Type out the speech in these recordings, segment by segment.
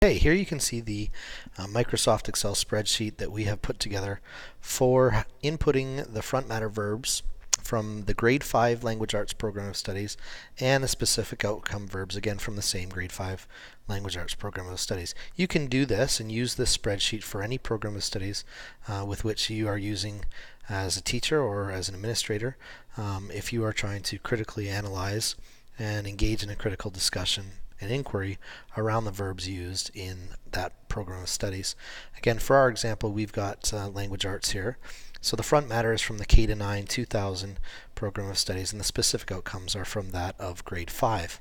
Okay, here you can see the Microsoft Excel spreadsheet that we have put together for inputting the front matter verbs from the grade 5 Language Arts Program of Studies and the specific outcome verbs, again from the same grade 5 Language Arts Program of Studies. You can do this and use this spreadsheet for any program of studies with which you are using as a teacher or as an administrator if you are trying to critically analyze and engage in a critical discussion and inquiry around the verbs used in that program of studies. Again, for our example, we've got language arts here. So the front matter is from the K-9 2000 program of studies, and the specific outcomes are from that of grade 5.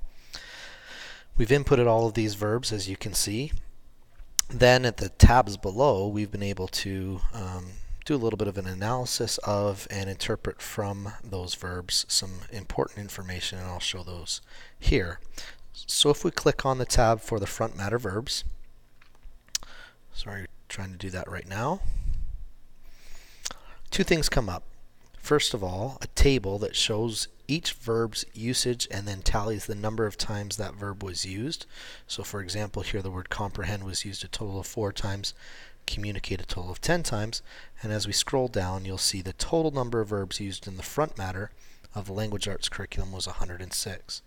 We've inputted all of these verbs, as you can see. Then at the tabs below, we've been able to do a little bit of an analysis of and interpret from those verbs some important information, and I'll show those here. So if we click on the tab for the front matter verbs, sorry, trying to do that right now, two things come up. First of all, a table that shows each verb's usage and then tallies the number of times that verb was used. So for example, here the word comprehend was used a total of 4 times, communicate a total of 10 times, and as we scroll down, you'll see the total number of verbs used in the front matter of the language arts curriculum was 106.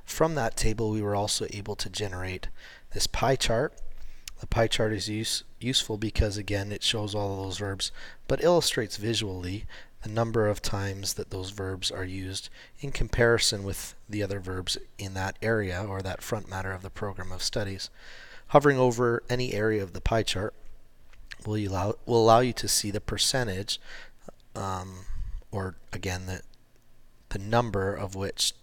From that table, we were also able to generate this pie chart. The pie chart is useful because, again, it shows all of those verbs, but illustrates visually the number of times that those verbs are used in comparison with the other verbs in that area or that front matter of the program of studies. Hovering over any area of the pie chart will allow you to see the percentage, or again, the number of which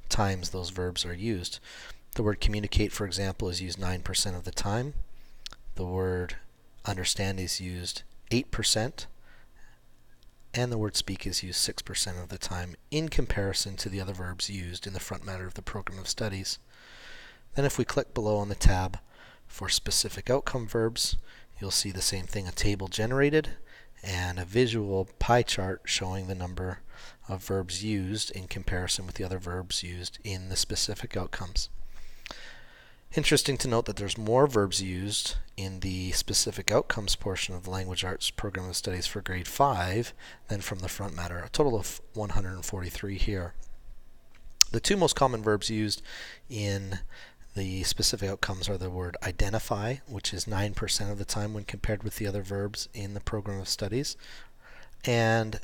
times those verbs are used. The word communicate, for example, is used 9% of the time. The word understand is used 8%, and the word speak is used 6% of the time in comparison to the other verbs used in the front matter of the program of studies. Then if we click below on the tab for specific outcome verbs, you'll see the same thing, a table generated and a visual pie chart showing the number of verbs used in comparison with the other verbs used in the specific outcomes. Interesting to note that there's more verbs used in the specific outcomes portion of the Language Arts Program of Studies for grade 5 than from the front matter, a total of 143 here. The two most common verbs used in the specific outcomes are the word identify, which is 9% of the time when compared with the other verbs in the program of studies, and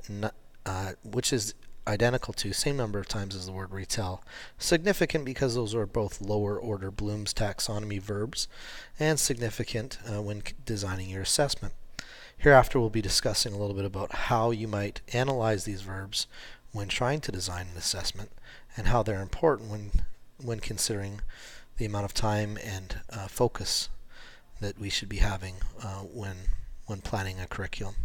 which is identical to same number of times as the word retell. Significant because those are both lower order Bloom's taxonomy verbs, and significant when designing your assessment. Hereafter we'll be discussing a little bit about how you might analyze these verbs when trying to design an assessment, and how they're important when considering the amount of time and focus that we should be having when planning a curriculum.